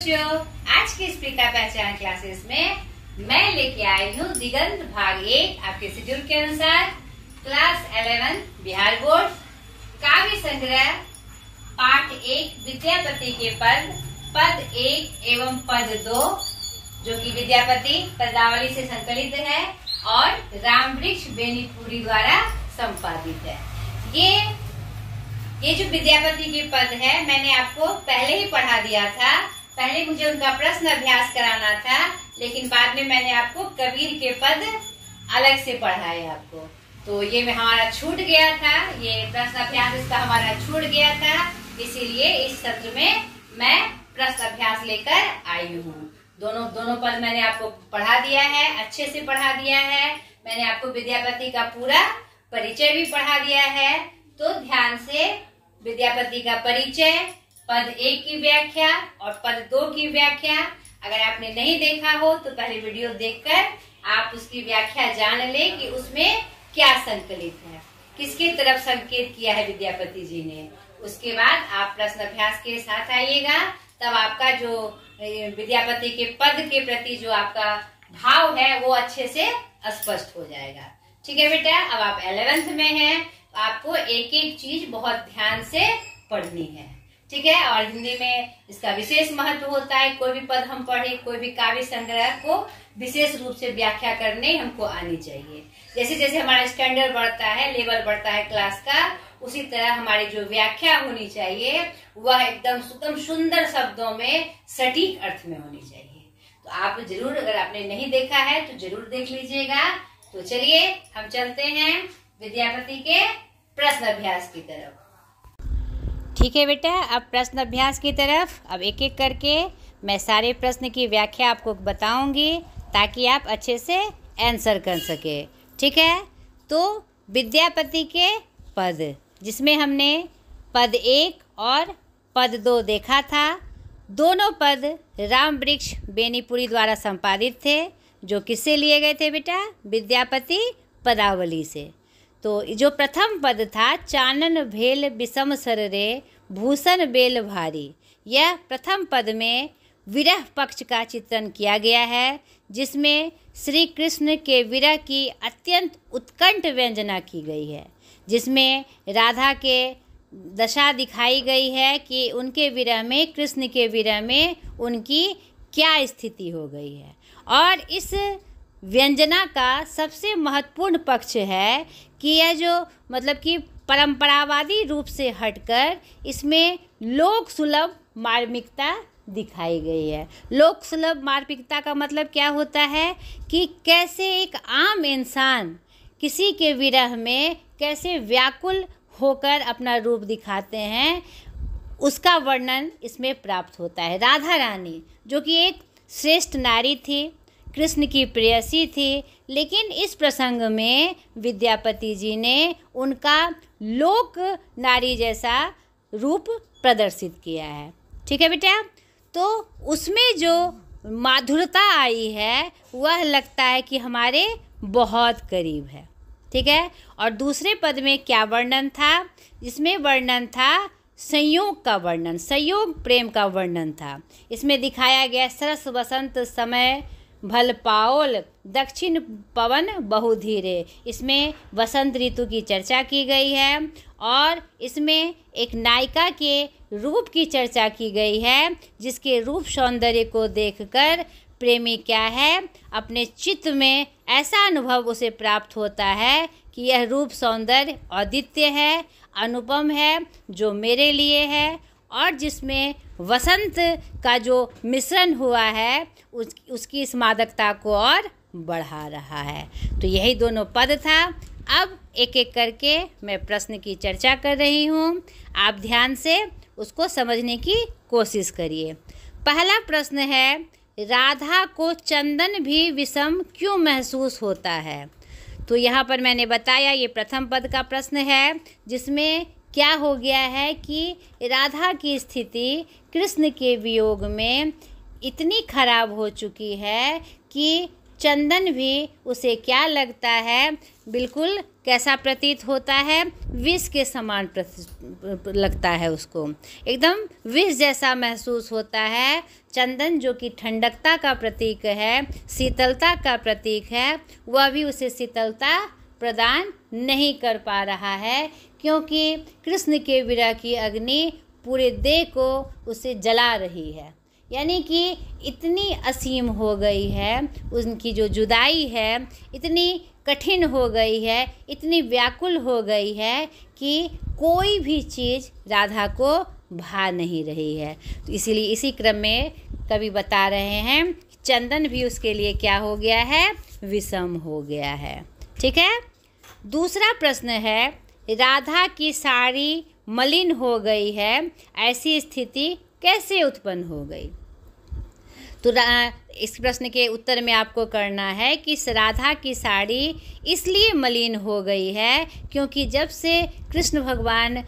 बच्चों, आज की स्पीकर पहचान क्लासेस में मैं लेके आई हूँ दिगंत भाग 1 आपके शेड्यूल के अनुसार क्लास 11 बिहार बोर्ड काव्य संग्रह पाठ 1 विद्यापति के पद, पद 1 एवं पद 2 जो कि विद्यापति पदावली से संकलित है और रामवृक्ष बेनीपुरी द्वारा संपादित है। ये जो विद्यापति के पद है मैंने आपको पहले ही पढ़ा दिया था। पहले मुझे उनका प्रश्न अभ्यास कराना था, लेकिन बाद में मैंने आपको कबीर के पद अलग से पढ़ाए आपको, तो ये हमारा छूट गया था। ये प्रश्न अभ्यास इसका हमारा छूट गया था, इसीलिए इस सत्र में मैं प्रश्न अभ्यास लेकर आई हूँ। दोनों पद मैंने आपको पढ़ा दिया है, अच्छे से पढ़ा दिया है। मैंने आपको विद्यापति का पूरा परिचय भी पढ़ा दिया है, तो ध्यान से विद्यापति का परिचय, पद 1 की व्याख्या और पद 2 की व्याख्या अगर आपने नहीं देखा हो तो पहले वीडियो देखकर आप उसकी व्याख्या जान ले कि उसमें क्या संकलित है, किसकी तरफ संकेत किया है विद्यापति जी ने। उसके बाद आप प्रश्न अभ्यास के साथ आइएगा, तब आपका जो विद्यापति के पद के प्रति जो आपका भाव है वो अच्छे से स्पष्ट हो जाएगा। ठीक है बेटा, अब आप 11th में हैं, तो आपको एक एक चीज बहुत ध्यान से पढ़नी है। ठीक है, और हिंदी में इसका विशेष महत्व होता है। कोई भी पद हम पढ़े, कोई भी काव्य संग्रह को विशेष रूप से व्याख्या करने हमको आनी चाहिए। जैसे जैसे हमारा स्टैंडर्ड बढ़ता है, लेवल बढ़ता है क्लास का, उसी तरह हमारी जो व्याख्या होनी चाहिए वह एकदम सुंदर शब्दों में सटीक अर्थ में होनी चाहिए। तो आप जरूर, अगर आपने नहीं देखा है तो जरूर देख लीजिएगा। तो चलिए हम चलते हैं विद्यापति के प्रश्न अभ्यास की तरफ। ठीक है बेटा, अब प्रश्न अभ्यास की तरफ अब एक एक करके मैं सारे प्रश्न की व्याख्या आपको बताऊंगी ताकि आप अच्छे से आंसर कर सके। ठीक है, तो विद्यापति के पद, जिसमें हमने पद 1 और पद 2 देखा था, दोनों पद रामवृक्ष बेनीपुरी द्वारा संपादित थे। जो किससे लिए गए थे बेटा? विद्यापति पदावली से। तो जो प्रथम पद था, चानन भेल विषम सर रे भूषण बेल भारी, यह प्रथम पद में विरह पक्ष का चित्रण किया गया है, जिसमें श्री कृष्ण के विरह की अत्यंत उत्कंठ व्यंजना की गई है, जिसमें राधा के दशा दिखाई गई है कि उनके विरह में, कृष्ण के विरह में उनकी क्या स्थिति हो गई है। और इस व्यंजना का सबसे महत्वपूर्ण पक्ष है कि यह जो मतलब कि परंपरावादी रूप से हटकर इसमें लोक सुलभ मार्मिकता दिखाई गई है। लोक सुलभ मार्मिकता का मतलब क्या होता है कि कैसे एक आम इंसान किसी के विरह में कैसे व्याकुल होकर अपना रूप दिखाते हैं, उसका वर्णन इसमें प्राप्त होता है। राधा रानी जो कि एक श्रेष्ठ नारी थी, कृष्ण की प्रेयसी थी, लेकिन इस प्रसंग में विद्यापति जी ने उनका लोक नारी जैसा रूप प्रदर्शित किया है। ठीक है बेटा, तो उसमें जो माधुरता आई है वह लगता है कि हमारे बहुत करीब है। ठीक है, और दूसरे पद में क्या वर्णन था? इसमें वर्णन था संयोग का वर्णन, संयोग प्रेम का वर्णन था। इसमें दिखाया गया सरस वसंत समय भल पाओल दक्षिण पवन बहु धीरे। इसमें वसंत ऋतु की चर्चा की गई है और इसमें एक नायिका के रूप की चर्चा की गई है, जिसके रूप सौंदर्य को देखकर प्रेमी क्या है, अपने चित्त में ऐसा अनुभव उसे प्राप्त होता है कि यह रूप सौंदर्य अद्वितीय है, अनुपम है, जो मेरे लिए है, और जिसमें वसंत का जो मिश्रण हुआ है उसकी इस मादकता को और बढ़ा रहा है। तो यही दोनों पद था। अब एक एक करके मैं प्रश्न की चर्चा कर रही हूँ, आप ध्यान से उसको समझने की कोशिश करिए। पहला प्रश्न है, राधा को चंदन भी विषम क्यों महसूस होता है? तो यहाँ पर मैंने बताया ये प्रथम पद का प्रश्न है, जिसमें क्या हो गया है कि राधा की स्थिति कृष्ण के वियोग में इतनी खराब हो चुकी है कि चंदन भी उसे क्या लगता है, बिल्कुल कैसा प्रतीत होता है, विष के समान लगता है उसको, एकदम विष जैसा महसूस होता है। चंदन जो कि ठंडकता का प्रतीक है, शीतलता का प्रतीक है, वह भी उसे शीतलता प्रदान नहीं कर पा रहा है, क्योंकि कृष्ण के विरह की अग्नि पूरे देह को उसे जला रही है। यानी कि इतनी असीम हो गई है, उनकी जो जुदाई है इतनी कठिन हो गई है, इतनी व्याकुल हो गई है कि कोई भी चीज़ राधा को भा नहीं रही है। तो इसीलिए इसी क्रम में कवि बता रहे हैं चंदन भी उसके लिए क्या हो गया है, विषम हो गया है। ठीक है। दूसरा प्रश्न है, राधा की साड़ी मलिन हो गई है, ऐसी स्थिति कैसे उत्पन्न हो गई? तो इस प्रश्न के उत्तर में आपको करना है कि राधा की साड़ी इसलिए मलिन हो गई है क्योंकि जब से कृष्ण भगवान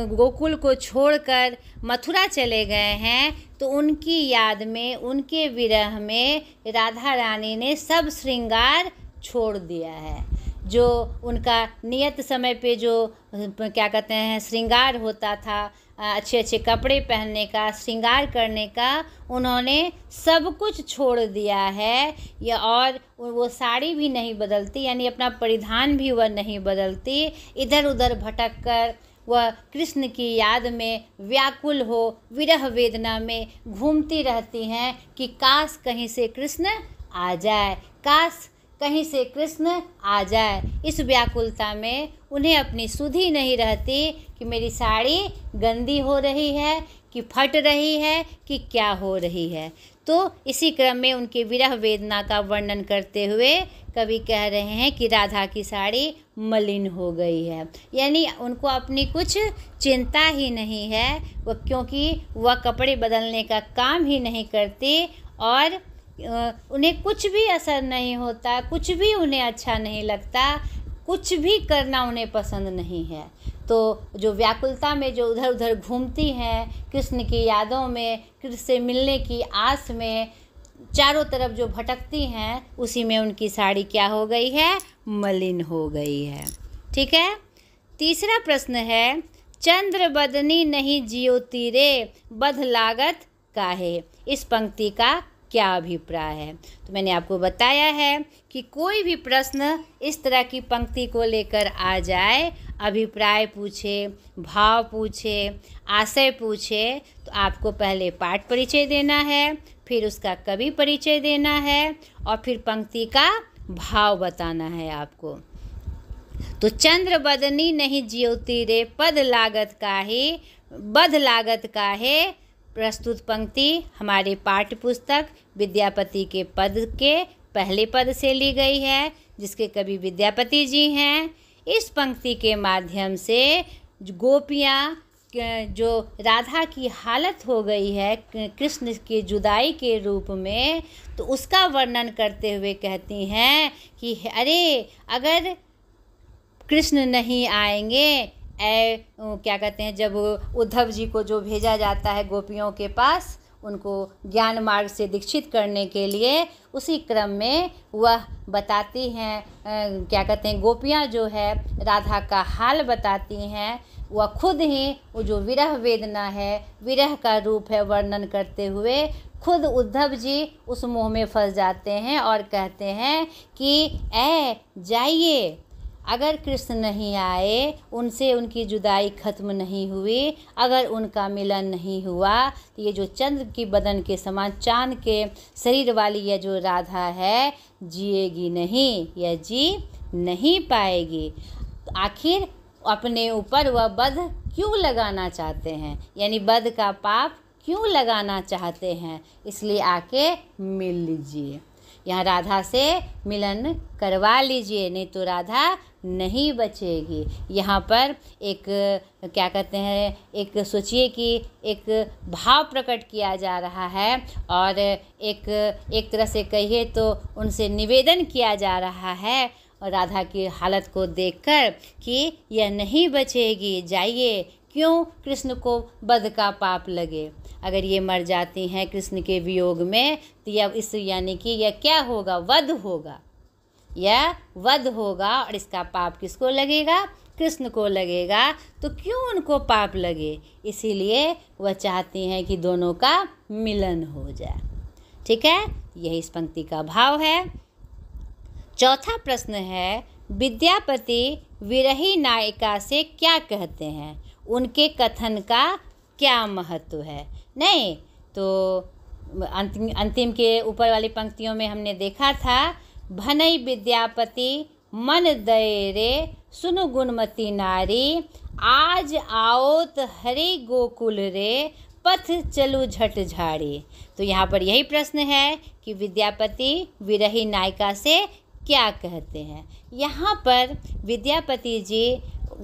गोकुल को छोड़कर मथुरा चले गए हैं तो उनकी याद में, उनके विरह में राधा रानी ने सब श्रृंगार छोड़ दिया है। जो उनका नियत समय पे जो क्या कहते हैं श्रृंगार होता था, अच्छे अच्छे कपड़े पहनने का, श्रृंगार करने का, उन्होंने सब कुछ छोड़ दिया है। या और वो साड़ी भी नहीं बदलती, यानी अपना परिधान भी वह नहीं बदलती, इधर उधर भटक कर वह कृष्ण की याद में व्याकुल हो, विरह वेदना में घूमती रहती हैं कि काश कहीं से कृष्ण आ जाए, काश कहीं से कृष्ण आ जाए। इस व्याकुलता में उन्हें अपनी सुध ही नहीं रहती कि मेरी साड़ी गंदी हो रही है, कि फट रही है, कि क्या हो रही है। तो इसी क्रम में उनके विरह वेदना का वर्णन करते हुए कवि कह रहे हैं कि राधा की साड़ी मलिन हो गई है, यानी उनको अपनी कुछ चिंता ही नहीं है, वह क्योंकि वह कपड़े बदलने का काम ही नहीं करती और उन्हें कुछ भी असर नहीं होता, कुछ भी उन्हें अच्छा नहीं लगता, कुछ भी करना उन्हें पसंद नहीं है। तो जो व्याकुलता में जो उधर उधर घूमती हैं, कृष्ण की यादों में, कृष्ण से मिलने की आस में चारों तरफ जो भटकती हैं, उसी में उनकी साड़ी क्या हो गई है, मलिन हो गई है। ठीक है। तीसरा प्रश्न है, चंद्र बदनी नहीं जियो तीरे, बध लागत काहे। इस पंक्ति का क्या अभिप्राय है? तो मैंने आपको बताया है कि कोई भी प्रश्न इस तरह की पंक्ति को लेकर आ जाए, अभिप्राय पूछे, भाव पूछे, आशय पूछे, तो आपको पहले पाठ परिचय देना है, फिर उसका कवि परिचय देना है और फिर पंक्ति का भाव बताना है आपको। तो चंद्र बदनी नहीं ज्योति रे, पद लागत काहे, बध लागत काहे। प्रस्तुत पंक्ति हमारे पाठ्य पुस्तक विद्यापति के पद के पहले पद से ली गई है, जिसके कवि विद्यापति जी हैं। इस पंक्ति के माध्यम से गोपियाँ जो राधा की हालत हो गई है कृष्ण की जुदाई के रूप में, तो उसका वर्णन करते हुए कहती हैं कि अरे अगर कृष्ण नहीं आएंगे, क्या कहते हैं, जब उद्धव जी को जो भेजा जाता है गोपियों के पास उनको ज्ञान मार्ग से दीक्षित करने के लिए, उसी क्रम में वह बताती हैं, क्या कहते हैं, गोपियाँ जो है राधा का हाल बताती हैं। वह खुद ही वो जो विरह वेदना है, विरह का रूप है, वर्णन करते हुए खुद उद्धव जी उस मोह में फंस जाते हैं और कहते हैं कि जाइए, अगर कृष्ण नहीं आए, उनसे उनकी जुदाई खत्म नहीं हुई, अगर उनका मिलन नहीं हुआ, तो ये जो चंद्र की बदन के समान चांद के शरीर वाली यह जो राधा है जिएगी नहीं, यह जी नहीं पाएगी। तो आखिर अपने ऊपर वह बध क्यों लगाना चाहते हैं, यानी बध का पाप क्यों लगाना चाहते हैं, इसलिए आके मिल लीजिए, यहाँ राधा से मिलन करवा लीजिए, नहीं तो राधा नहीं बचेगी। यहाँ पर एक क्या कहते हैं, एक सोचिए कि एक भाव प्रकट किया जा रहा है और एक तरह से कहिए तो उनसे निवेदन किया जा रहा है और राधा की हालत को देखकर कि यह नहीं बचेगी, जाइए, क्यों कृष्ण को वध का पाप लगे। अगर ये मर जाती हैं कृष्ण के वियोग में तो यह इस यानी कि यह क्या होगा, वध होगा, यह वध होगा और इसका पाप किसको लगेगा, कृष्ण को लगेगा। तो क्यों उनको पाप लगे, इसीलिए वह चाहती हैं कि दोनों का मिलन हो जाए। ठीक है, यही इस पंक्ति का भाव है। चौथा प्रश्न है, विद्यापति विरही नायिका से क्या कहते हैं, उनके कथन का क्या महत्व है। नहीं तो अंतिम के ऊपर वाली पंक्तियों में हमने देखा था, भनई विद्यापति मन दय रे सुनु गुणमती नारी, आज आओत हरि गोकुल रे पथ चलू झट झाड़ी। तो यहाँ पर यही प्रश्न है कि विद्यापति विरही नायिका से क्या कहते हैं। यहाँ पर विद्यापति जी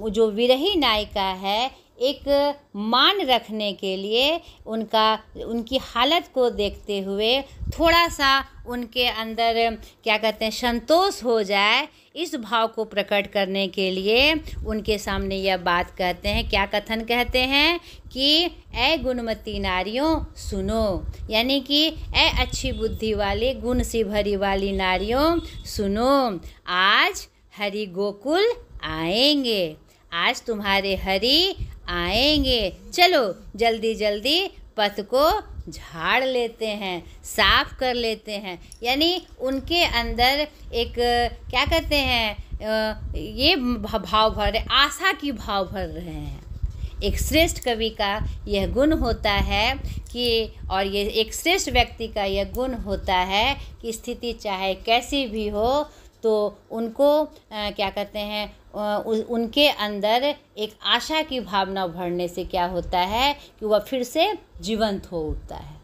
जो विरही नायिका है, एक मान रखने के लिए उनकी हालत को देखते हुए थोड़ा सा उनके अंदर क्या कहते हैं संतोष हो जाए, इस भाव को प्रकट करने के लिए उनके सामने यह बात कहते हैं। क्या कथन कहते हैं कि ऐ गुणमती नारियों सुनो, यानी कि ऐ अच्छी बुद्धि वाली गुण से भरी वाली नारियों सुनो, आज हरि गोकुल आएंगे, आज तुम्हारे हरि आएंगे, चलो जल्दी जल्दी पथ को झाड़ लेते हैं, साफ कर लेते हैं। यानी उनके अंदर एक क्या कहते हैं ये भाव भर रहे, आशा की भाव भर रहे हैं। एक श्रेष्ठ कवि का यह गुण होता है कि, और ये एक श्रेष्ठ व्यक्ति का यह गुण होता है कि स्थिति चाहे कैसी भी हो तो उनको क्या कहते हैं उनके अंदर एक आशा की भावना भरने से क्या होता है कि वह फिर से जीवंत हो उठता है।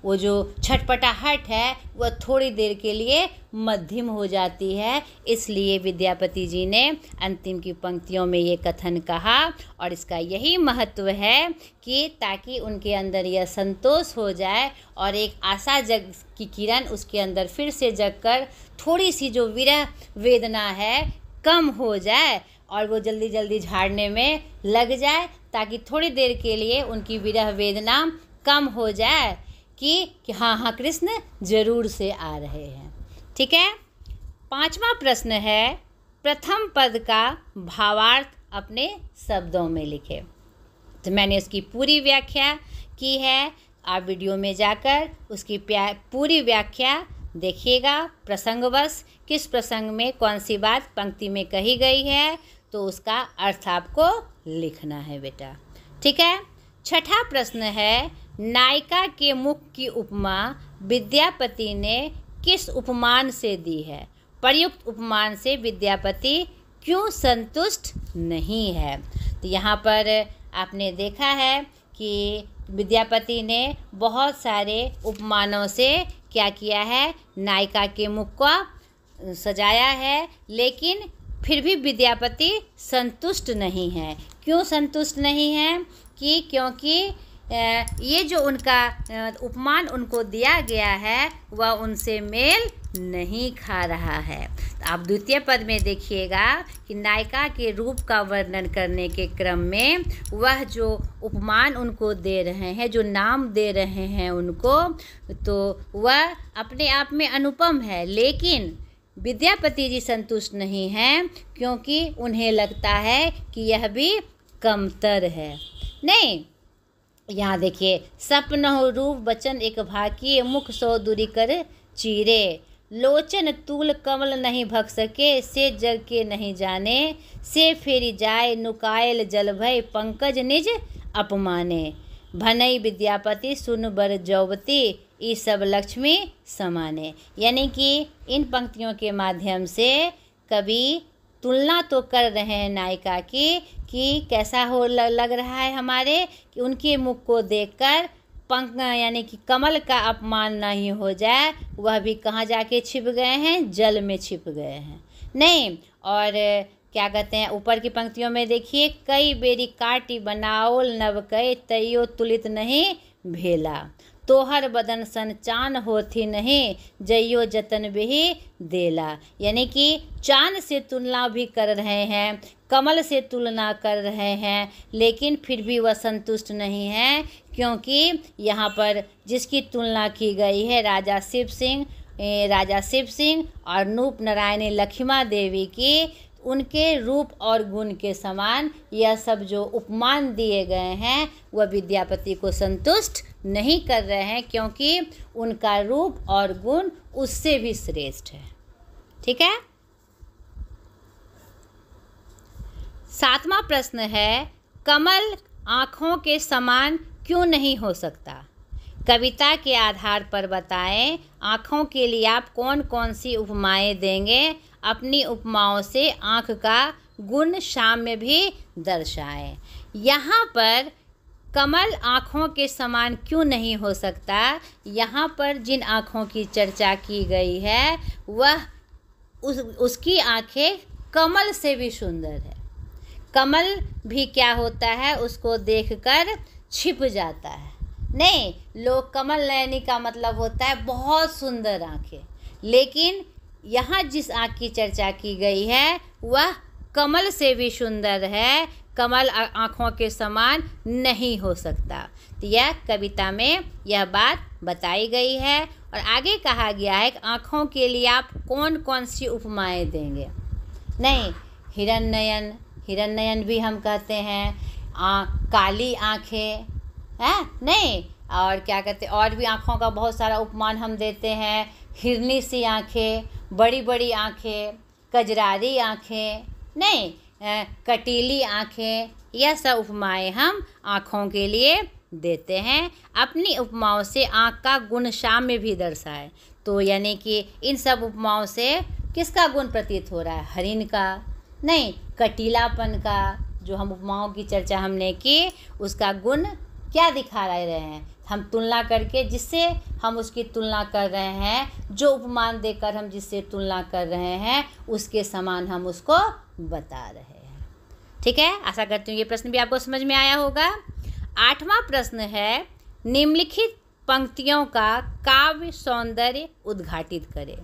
वो जो छटपटाहट है वह थोड़ी देर के लिए मध्यम हो जाती है। इसलिए विद्यापति जी ने अंतिम की पंक्तियों में ये कथन कहा, और इसका यही महत्व है कि ताकि उनके अंदर यह संतोष हो जाए और एक आशा जग की किरण उसके अंदर फिर से जगकर थोड़ी सी जो विरह वेदना है कम हो जाए और वो जल्दी जल्दी झाड़ने में लग जाए, ताकि थोड़ी देर के लिए उनकी विरह वेदना कम हो जाए कि हाँ कृष्ण जरूर से आ रहे हैं। ठीक है। पांचवा प्रश्न है, प्रथम पद का भावार्थ अपने शब्दों में लिखे। तो मैंने उसकी पूरी व्याख्या की है, आप वीडियो में जाकर उसकी पूरी व्याख्या देखिएगा। प्रसंगवश किस प्रसंग में कौन सी बात पंक्ति में कही गई है तो उसका अर्थ आपको लिखना है बेटा। ठीक है। छठा प्रश्न है, नायिका के मुख की उपमा विद्यापति ने किस उपमान से दी है, प्रयुक्त उपमान से विद्यापति क्यों संतुष्ट नहीं है। तो यहाँ पर आपने देखा है कि विद्यापति ने बहुत सारे उपमानों से क्या किया है, नायिका के मुख को सजाया है, लेकिन फिर भी विद्यापति संतुष्ट नहीं है। क्यों संतुष्ट नहीं है कि क्योंकि ये जो उनका उपमान उनको दिया गया है वह उनसे मेल नहीं खा रहा है। तो आप द्वितीय पद में देखिएगा कि नायिका के रूप का वर्णन करने के क्रम में वह जो उपमान उनको दे रहे हैं, जो नाम दे रहे हैं उनको, तो वह अपने आप में अनुपम है, लेकिन विद्यापति जी संतुष्ट नहीं हैं क्योंकि उन्हें लगता है कि यह भी कमतर है। नहीं, यहाँ देखिए, सपन हो रूप बचन एक भाकी, मुख सौ दूरी कर चीरे, लोचन तूल कमल नहीं भग सके, से जग के नहीं जाने, से फेरी जाए नुकायल जल भय, पंकज निज अपमाने, भनई विद्यापति सुन बर जौवती, ई सब लक्ष्मी समाने। यानी कि इन पंक्तियों के माध्यम से कवि तुलना तो कर रहे हैं नायिका की कि कैसा हो लग रहा है हमारे कि उनके मुख को देखकर पंख यानी कि कमल का अपमान नहीं हो जाए, वह भी कहाँ जाके छिप गए हैं, जल में छिप गए हैं। नहीं, और क्या कहते हैं ऊपर की पंक्तियों में देखिए, कई बेरी काटी बनाओल नव कई, तैयो तुलित नहीं भेला, तोहर बदन सन चान होती नहीं, जइयो जतन भी देला। यानी कि चांद से तुलना भी कर रहे हैं, कमल से तुलना कर रहे हैं, लेकिन फिर भी वह संतुष्ट नहीं है, क्योंकि यहाँ पर जिसकी तुलना की गई है राजा शिव सिंह और नूप नारायणी लक्ष्मा देवी की, उनके रूप और गुण के समान यह सब जो उपमान दिए गए हैं वह विद्यापति को संतुष्ट नहीं कर रहे हैं, क्योंकि उनका रूप और गुण उससे भी श्रेष्ठ है। ठीक है। 7वां प्रश्न है, कमल आँखों के समान क्यों नहीं हो सकता? कविता के आधार पर बताएं। आँखों के लिए आप कौन कौन सी उपमाएं देंगे? अपनी उपमाओं से आँख का गुण साम्य भी दर्शाएं। यहाँ पर कमल आँखों के समान क्यों नहीं हो सकता, यहाँ पर जिन आँखों की चर्चा की गई है वह उसकी आँखें कमल से भी सुंदर है। कमल भी क्या होता है, उसको देखकर छिप जाता है। नहीं, लोग कमल नयनी का मतलब होता है बहुत सुंदर आँखें, लेकिन यहाँ जिस आँख की चर्चा की गई है वह कमल से भी सुंदर है। कमल आँखों के समान नहीं हो सकता। तो यह कविता में यह बात बताई गई है। और आगे कहा गया है कि आँखों के लिए आप कौन कौन सी उपमाएं देंगे? नहीं, हिरण्ययन भी हम कहते हैं, काली आँखें हैं, नहीं, और क्या कहते हैं, और भी आँखों का बहुत सारा उपमान हम देते हैं। हिरनी सी आँखें, बड़ी बड़ी आँखें, कजरारी आँखें, नहीं, कटीली आँखें, यह सब उपमाएं हम आँखों के लिए देते हैं। अपनी उपमाओं से आँख का गुण साम्य भी दर्शाए। तो यानी कि इन सब उपमाओं से किसका गुण प्रतीत हो रहा है? हरिण का, नहीं, कटीलापन का। जो हम उपमाओं की चर्चा हमने की उसका गुण क्या दिखा रहे हैं? हम तुलना करके, जिससे हम उसकी तुलना कर रहे हैं, जो उपमान देकर हम जिससे तुलना कर रहे हैं उसके समान हम उसको बता रहे हैं। ठीक है, आशा करती हूँ ये प्रश्न भी आपको समझ में आया होगा। 8वां प्रश्न है, निम्नलिखित पंक्तियों का काव्य सौंदर्य उद्घाटित करें।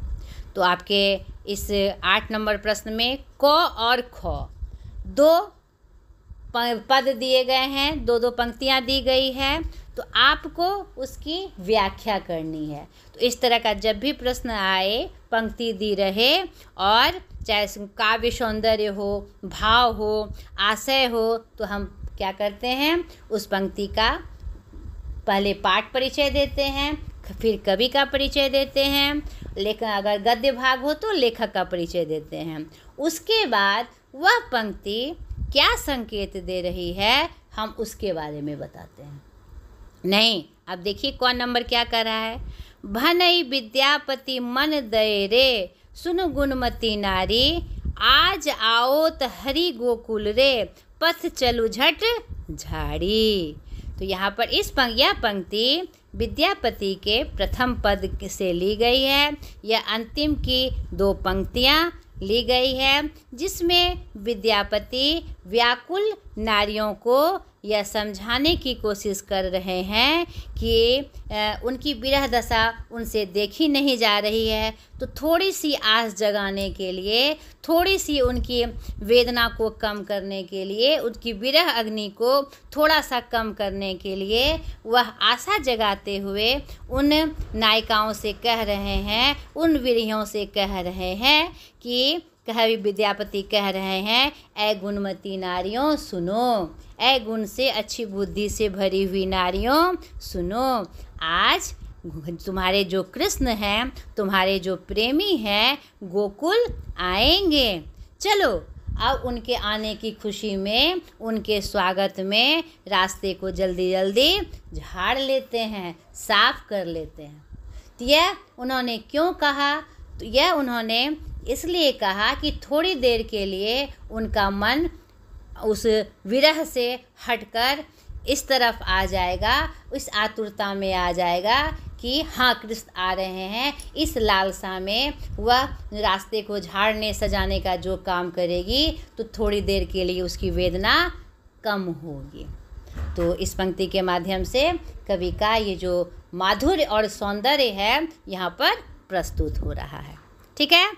तो आपके इस 8 नंबर प्रश्न में क और ख 2 पद दिए गए हैं, 2 पंक्तियां दी गई है, तो आपको उसकी व्याख्या करनी है। तो इस तरह का जब भी प्रश्न आए, पंक्ति दी रहे और चाहे काव्य सौंदर्य हो, भाव हो, आशय हो, तो हम क्या करते हैं, उस पंक्ति का पहले पाठ परिचय देते हैं, फिर कवि का परिचय देते हैं, लेकिन अगर गद्य भाग हो तो लेखक का परिचय देते हैं। उसके बाद वह पंक्ति क्या संकेत दे रही है हम उसके बारे में बताते हैं। नहीं, अब देखिए कौन नंबर क्या कर रहा है। भनई विद्यापति मन दय रे, सुन गुणमती नारी, आज आओत हरि गोकुल रे, पथ चलु झट झाड़ी। तो यहाँ पर यह पंक्ति विद्यापति के प्रथम पद से ली गई है। यह अंतिम की 2 पंक्तियाँ ली गई है, जिसमें विद्यापति व्याकुल नारियों को यह समझाने की कोशिश कर रहे हैं कि उनकी विरह दशा उनसे देखी नहीं जा रही है, तो थोड़ी सी आस जगाने के लिए, थोड़ी सी उनकी वेदना को कम करने के लिए, उनकी विरह अग्नि को थोड़ा सा कम करने के लिए वह आशा जगाते हुए उन नायिकाओं से कह रहे हैं, उन विरहियों से कह रहे हैं कि कवि विद्यापति कह रहे हैं, ऐ गुणमती नारियों सुनो, ऐ गुण से अच्छी बुद्धि से भरी हुई नारियों सुनो, आज तुम्हारे जो कृष्ण हैं, तुम्हारे जो प्रेमी हैं, गोकुल आएंगे। चलो अब उनके आने की खुशी में, उनके स्वागत में रास्ते को जल्दी जल्दी झाड़ लेते हैं, साफ कर लेते हैं। तो यह उन्होंने क्यों कहा? तो यह उन्होंने इसलिए कहा कि थोड़ी देर के लिए उनका मन उस विरह से हटकर इस तरफ आ जाएगा, इस आतुरता में आ जाएगा कि हाँ कृष्ण आ रहे हैं। इस लालसा में वह रास्ते को झाड़ने सजाने का जो काम करेगी, तो थोड़ी देर के लिए उसकी वेदना कम होगी। तो इस पंक्ति के माध्यम से कवि का ये जो माधुर्य और सौंदर्य है यहाँ पर प्रस्तुत हो रहा है। ठीक है,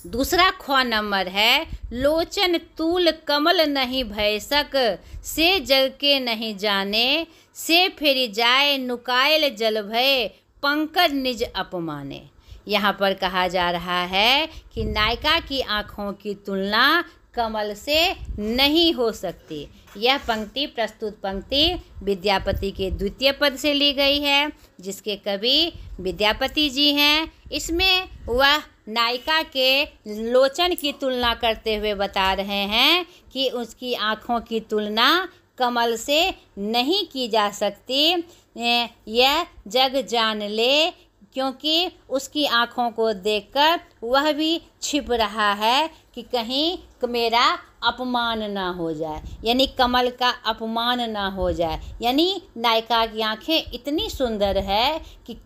दूसरा ख नंबर है, लोचन तूल कमल नहीं भयसक, से जग के नहीं जाने, से फिर जाए नुकायल जल भय, पंकज निज अपमाने। यहाँ पर कहा जा रहा है कि नायिका की आँखों की तुलना कमल से नहीं हो सकती। यह पंक्ति, प्रस्तुत पंक्ति विद्यापति के द्वितीय पद से ली गई है, जिसके कवि विद्यापति जी हैं। इसमें वह नायिका के लोचन की तुलना करते हुए बता रहे हैं कि उसकी आँखों की तुलना कमल से नहीं की जा सकती। यह जग जान ले, क्योंकि उसकी आँखों को देखकर वह भी छिप रहा है कि कहीं मेरा अपमान ना हो जाए, यानी कमल का अपमान ना हो जाए। यानी नायिका की आँखें इतनी सुंदर है कि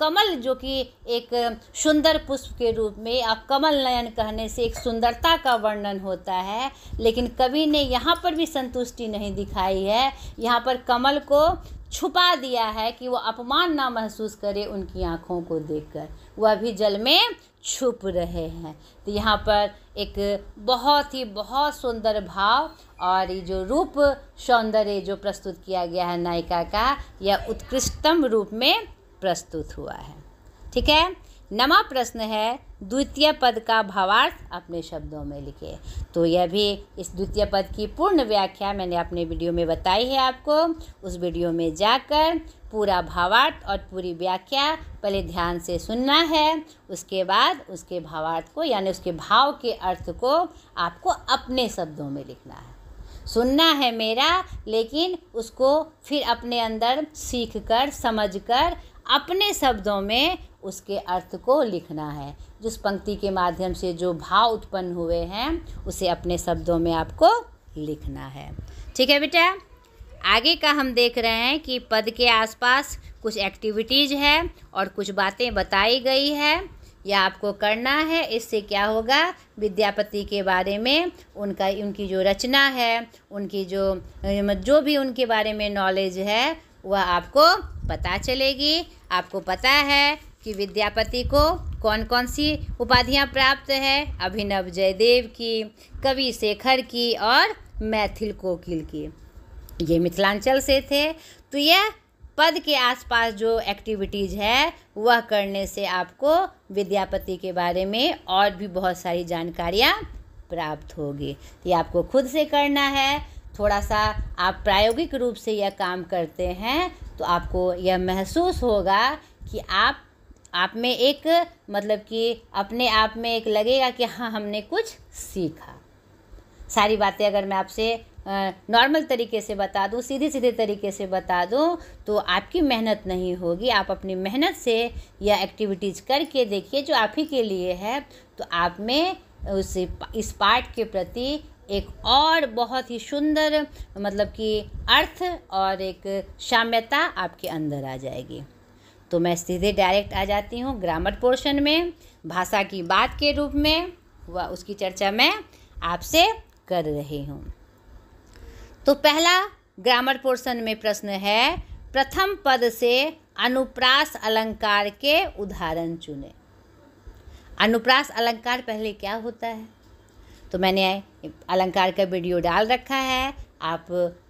कमल जो कि एक सुंदर पुष्प के रूप में, अब कमल नयन कहने से एक सुंदरता का वर्णन होता है, लेकिन कवि ने यहाँ पर भी संतुष्टि नहीं दिखाई है। यहाँ पर कमल को छुपा दिया है कि वो अपमान ना महसूस करे उनकी आँखों को देखकर, वह भी जल में छुप रहे हैं। तो यहाँ पर एक बहुत सुंदर भाव और ये जो रूप सौंदर्य जो प्रस्तुत किया गया है नायिका का, यह उत्कृष्टतम रूप में प्रस्तुत हुआ है। ठीक है। नवा प्रश्न है, द्वितीय पद का भावार्थ अपने शब्दों में लिखे। तो यह भी, इस द्वितीय पद की पूर्ण व्याख्या मैंने अपने वीडियो में बताई है आपको। उस वीडियो में जाकर पूरा भावार्थ और पूरी व्याख्या पहले ध्यान से सुनना है, उसके बाद उसके भावार्थ को, यानी उसके भाव के अर्थ को आपको अपने शब्दों में लिखना है। सुनना है मेरा, लेकिन उसको फिर अपने अंदर सीख कर, समझ कर, अपने शब्दों में उसके अर्थ को लिखना है। जिस पंक्ति के माध्यम से जो भाव उत्पन्न हुए हैं उसे अपने शब्दों में आपको लिखना है। ठीक है बेटा। आगे का हम देख रहे हैं कि पद के आसपास कुछ एक्टिविटीज़ है और कुछ बातें बताई गई है, यह आपको करना है। इससे क्या होगा, विद्यापति के बारे में उनकी जो रचना है, उनकी जो भी उनके बारे में नॉलेज है वह आपको पता चलेगी। आपको पता है कि विद्यापति को कौन कौन सी उपाधियां प्राप्त है, अभिनव जयदेव की, कवि शेखर की और मैथिल कोकिल की। ये मिथिलांचल से थे। तो यह पद के आसपास जो एक्टिविटीज़ है वह करने से आपको विद्यापति के बारे में और भी बहुत सारी जानकारियाँ प्राप्त होगी। ये आपको खुद से करना है। थोड़ा सा आप प्रायोगिक रूप से यह काम करते हैं तो आपको यह महसूस होगा कि आप में एक, मतलब कि अपने आप में एक लगेगा कि हाँ, हमने कुछ सीखा। सारी बातें अगर मैं आपसे नॉर्मल तरीके से बता दूँ, सीधे तरीके से बता दूँ, तो आपकी मेहनत नहीं होगी। आप अपनी मेहनत से यह एक्टिविटीज़ करके देखिए जो आप ही के लिए है, तो आप में इस पाठ के प्रति एक और बहुत ही सुंदर, मतलब कि अर्थ और एक साम्यता आपके अंदर आ जाएगी। तो मैं सीधे डायरेक्ट आ जाती हूँ ग्रामर पोर्शन में। भाषा की बात के रूप में वह उसकी चर्चा मैं आपसे कर रही हूँ। तो पहला ग्रामर पोर्शन में प्रश्न है, प्रथम पद से अनुप्रास अलंकार के उदाहरण चुने। अनुप्रास अलंकार पहले क्या होता है, तो मैंने अलंकार का वीडियो डाल रखा है। आप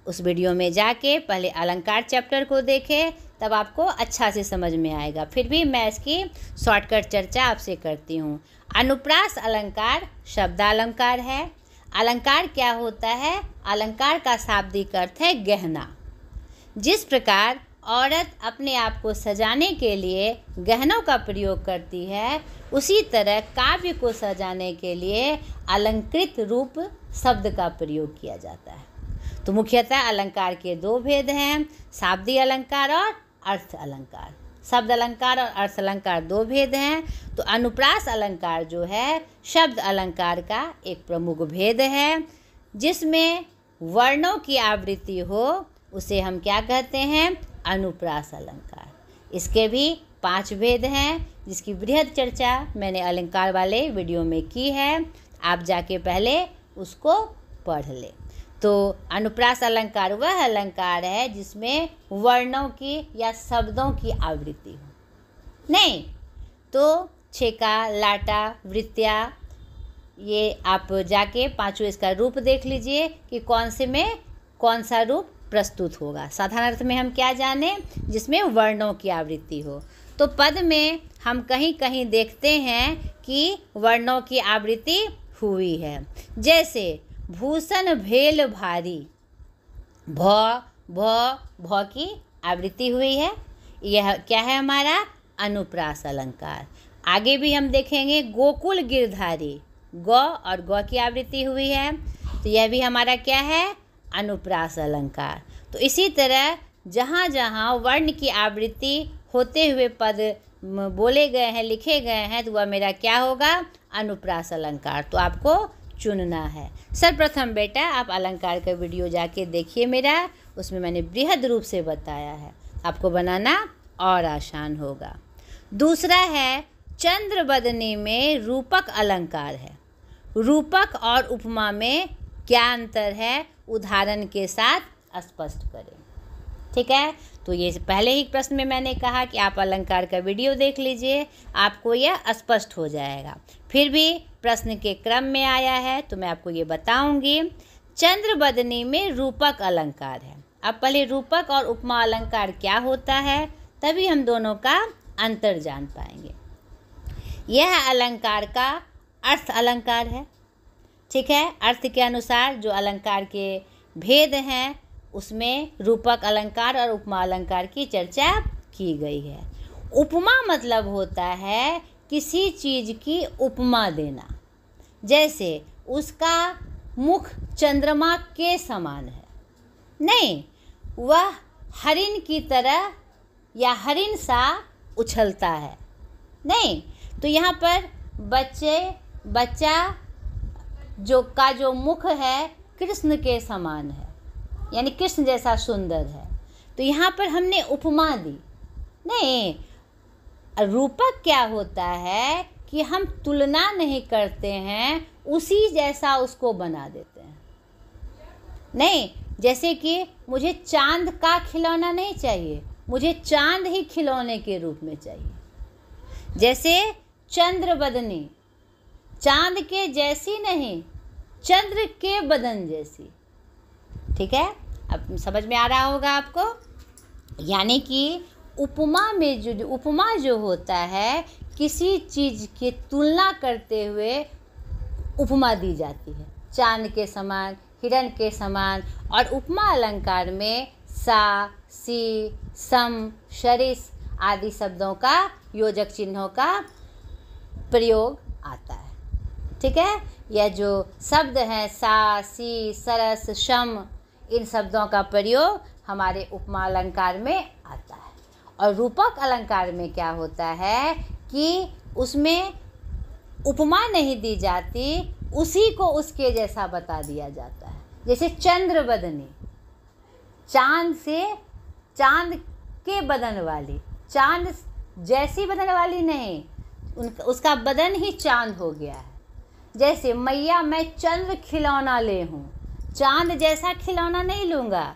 उस वीडियो में जाके पहले अलंकार चैप्टर को देखें, तब आपको अच्छा से समझ में आएगा। फिर भी मैं इसकी शॉर्टकट चर्चा आपसे करती हूँ। अनुप्रास अलंकार शब्दालंकार है। अलंकार क्या होता है, अलंकार का शाब्दिक अर्थ है गहना। जिस प्रकार औरत अपने आप को सजाने के लिए गहनों का प्रयोग करती है, उसी तरह काव्य को सजाने के लिए अलंकृत रूप शब्द का प्रयोग किया जाता है। तो मुख्यतः अलंकार के दो भेद हैं, शाब्दिक अलंकार और अर्थ अलंकार। शब्द अलंकार और अर्थ अलंकार दो भेद हैं। तो अनुप्रास अलंकार जो है शब्द अलंकार का एक प्रमुख भेद है, जिसमें वर्णों की आवृत्ति हो, उसे हम क्या कहते हैं, अनुप्रास अलंकार। इसके भी 5 भेद हैं, जिसकी बृहद चर्चा मैंने अलंकार वाले वीडियो में की है। आप जाके पहले उसको पढ़ लें। तो अनुप्रास अलंकार वह अलंकार है जिसमें वर्णों की या शब्दों की आवृत्ति हो। नहीं तो छेका, लाटा, वृत्तिया, ये आप जाके पांचों इसका रूप देख लीजिए कि कौन से में कौन सा रूप प्रस्तुत होगा। साधारण अर्थ में हम क्या जाने, जिसमें वर्णों की आवृत्ति हो। तो पद में हम कहीं कहीं देखते हैं कि वर्णों की आवृत्ति हुई है। जैसे भूषण भेल भारी, भ भ की आवृत्ति हुई है। यह क्या है हमारा अनुप्रास अलंकार। आगे भी हम देखेंगे गोकुल गिरधारी, ग और ग की आवृत्ति हुई है, तो यह भी हमारा क्या है अनुप्रास अलंकार। तो इसी तरह जहाँ जहाँ वर्ण की आवृत्ति होते हुए पद बोले गए हैं, लिखे गए हैं, तो वह मेरा क्या होगा अनुप्रास अलंकार। तो आपको चुनना है। सर्वप्रथम बेटा आप अलंकार का वीडियो जाके देखिए मेरा, उसमें मैंने बृहद रूप से बताया है, आपको बनाना और आसान होगा। दूसरा है चंद्रबदनी में रूपक अलंकार है। रूपक और उपमा में क्या अंतर है, उदाहरण के साथ स्पष्ट करें। ठीक है, तो ये पहले ही प्रश्न में मैंने कहा कि आप अलंकार का वीडियो देख लीजिए, आपको यह स्पष्ट हो जाएगा। फिर भी प्रश्न के क्रम में आया है तो मैं आपको ये बताऊंगी। चंद्रबदनी में रूपक अलंकार है। अब पहले रूपक और उपमा अलंकार क्या होता है, तभी हम दोनों का अंतर जान पाएंगे। यह अलंकार का अर्थ अलंकार है। ठीक है, अर्थ के अनुसार जो अलंकार के भेद हैं उसमें रूपक अलंकार और उपमा अलंकार की चर्चा की गई है। उपमा मतलब होता है किसी चीज़ की उपमा देना। जैसे उसका मुख चंद्रमा के समान है, नहीं वह हरिण की तरह या हरिण सा उछलता है, नहीं। तो यहाँ पर बच्चा जो मुख है कृष्ण के समान है, यानी कृष्ण जैसा सुंदर है, तो यहाँ पर हमने उपमा दी। नहीं, रूपक क्या होता है कि हम तुलना नहीं करते हैं, उसी जैसा उसको बना देते हैं। नहीं, जैसे कि मुझे चांद का खिलौना नहीं चाहिए, मुझे चांद ही खिलौने के रूप में चाहिए। जैसे चंद्रबदनी, चांद के जैसी नहीं, चंद्र के बदन जैसी। ठीक है, अब समझ में आ रहा होगा आपको। यानी कि उपमा में उपमा जो होता है, किसी चीज़ की तुलना करते हुए उपमा दी जाती है, चांद के समान, हिरण के समान। और उपमा अलंकार में सा, सी, सम, सरिस आदि शब्दों का योजक चिन्हों का प्रयोग आता है। ठीक है, यह जो शब्द हैं सा, सी, सरस, शम, इन शब्दों का प्रयोग हमारे उपमा अलंकार में आता है। और रूपक अलंकार में क्या होता है कि उसमें उपमा नहीं दी जाती, उसी को उसके जैसा बता दिया जाता है। जैसे चंद्रबदनी, चांद के बदन वाली, चांद जैसी बदन वाली नहीं, उसका बदन ही चांद हो गया है। जैसे मैया मैं चंद्र खिलौना ले हूँ, चांद जैसा खिलौना नहीं लूँगा,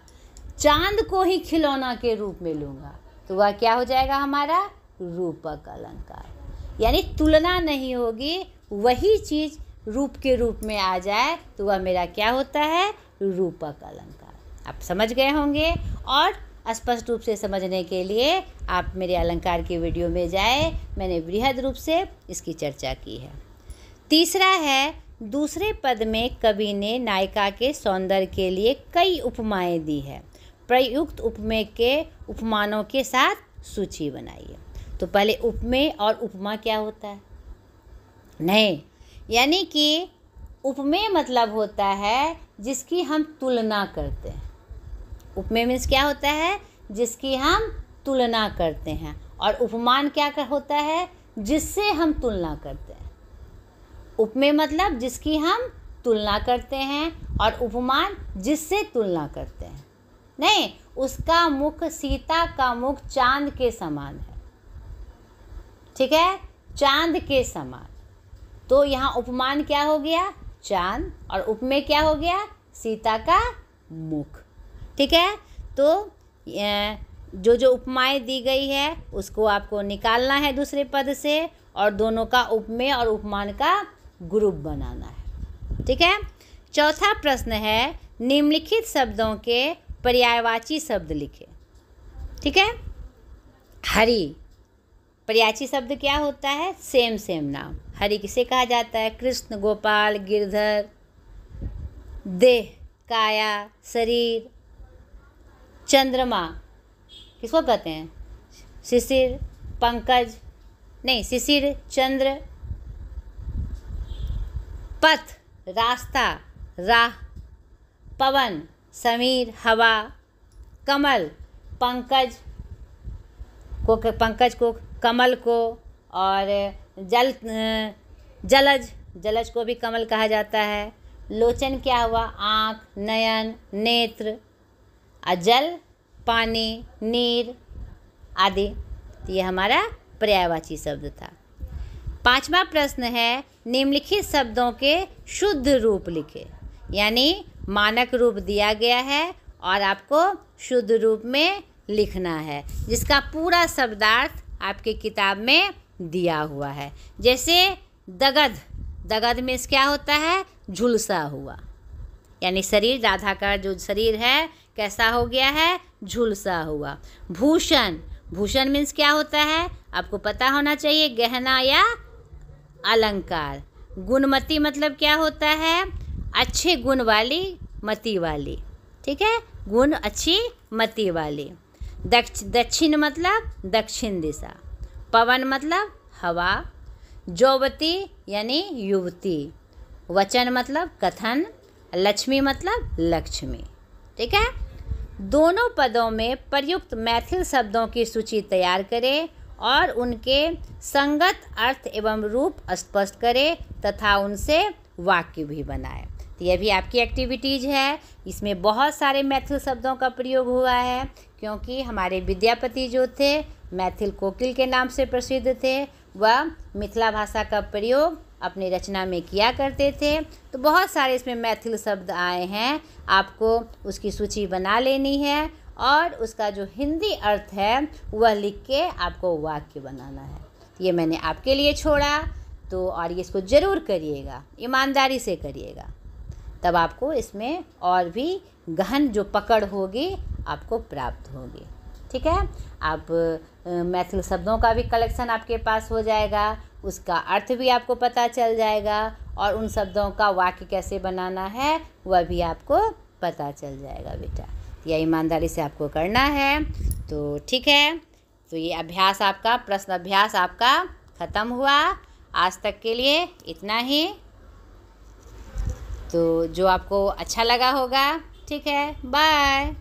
चांद को ही खिलौना के रूप में लूँगा, तो वह क्या हो जाएगा हमारा रूपक अलंकार। यानी तुलना नहीं होगी, वही चीज़ रूप के रूप में आ जाए तो वह मेरा क्या होता है रूपक अलंकार। आप समझ गए होंगे। और स्पष्ट रूप से समझने के लिए आप मेरे अलंकार के वीडियो में जाए, मैंने बृहद रूप से इसकी चर्चा की है। तीसरा है, दूसरे पद में कवि ने नायिका के सौंदर्य के लिए कई उपमाएं दी है। प्रयुक्त उपमेय के उपमानों के साथ सूची बनाइए। तो पहले उपमेय और उपमा क्या होता है? नहीं, यानी कि उपमेय मतलब होता है जिसकी हम तुलना करते हैं। उपमेय मीन्स क्या होता है? जिसकी हम तुलना करते हैं। और उपमान क्या होता है? जिससे हम तुलना करते हैं। उपमेय मतलब जिसकी हम तुलना करते हैं और उपमान जिससे तुलना करते हैं। नहीं, उसका मुख, सीता का मुख चांद के समान है। ठीक है, चांद के समान। तो यहाँ उपमान क्या हो गया? चांद। और उपमेय क्या हो गया? सीता का मुख। ठीक है, तो जो उपमाएं दी गई है उसको आपको निकालना है दूसरे पद से और दोनों का उपमेय और उपमान का ग्रुप बनाना है। ठीक है। चौथा प्रश्न है निम्नलिखित शब्दों के पर्यायवाची शब्द लिखें। ठीक है। हरि, पर्यायवाची शब्द क्या होता है? सेम नाम। हरि किसे कहा जाता है? कृष्ण, गोपाल, गिरधर, देह, काया, शरीर। चंद्रमा किसको कहते हैं? शिशिर, पंकज, नहीं शिशिर, चंद्र। पथ, रास्ता, राह। पवन, समीर, हवा। कमल, पंकज को, कमल को। और जलज को भी कमल कहा जाता है। लोचन क्या हुआ? आँख, नयन, नेत्र। जल, पानी, नीर आदि। तो ये हमारा पर्यायवाची शब्द था। पांचवा प्रश्न है निम्नलिखित शब्दों के शुद्ध रूप लिखें। यानी मानक रूप दिया गया है और आपको शुद्ध रूप में लिखना है, जिसका पूरा शब्दार्थ आपकी किताब में दिया हुआ है। जैसे दगध मीन्स क्या होता है? झुलसा हुआ, यानी शरीर, राधा का जो शरीर है कैसा हो गया है? झुलसा हुआ। भूषण मीन्स क्या होता है? आपको पता होना चाहिए, गहना या अलंकार। गुणमती मतलब क्या होता है? अच्छे गुण वाली, मति वाली। ठीक है, गुण अच्छी मति वाली। दक्षिण मतलब दक्षिण दिशा। पवन मतलब हवा। जौवती यानी युवती। वचन मतलब कथन। लक्ष्मी मतलब लक्ष्मी। ठीक है। दोनों पदों में प्रयुक्त मैथिल शब्दों की सूची तैयार करें और उनके संगत अर्थ एवं रूप स्पष्ट करें तथा उनसे वाक्य भी बनाएं। तो यह भी आपकी एक्टिविटीज़ है। इसमें बहुत सारे मैथिल शब्दों का प्रयोग हुआ है, क्योंकि हमारे विद्यापति जो थे मैथिल कोकिल के नाम से प्रसिद्ध थे। वह मिथिला भाषा का प्रयोग अपनी रचना में किया करते थे। तो बहुत सारे इसमें मैथिल शब्द आए हैं। आपको उसकी सूची बना लेनी है और उसका जो हिंदी अर्थ है वह लिख के आपको वाक्य बनाना है। ये मैंने आपके लिए छोड़ा, तो और ये इसको ज़रूर करिएगा, ईमानदारी से करिएगा, तब आपको इसमें और भी गहन जो पकड़ होगी आपको प्राप्त होगी। ठीक है। आप मैथिल शब्दों का भी कलेक्शन आपके पास हो जाएगा, उसका अर्थ भी आपको पता चल जाएगा और उन शब्दों का वाक्य कैसे बनाना है वह भी आपको पता चल जाएगा बेटा। यह ईमानदारी से आपको करना है। तो ठीक है, तो ये अभ्यास आपका, प्रश्न अभ्यास आपका ख़त्म हुआ। आज तक के लिए इतना ही। तो जो आपको अच्छा लगा होगा, ठीक है, बाय।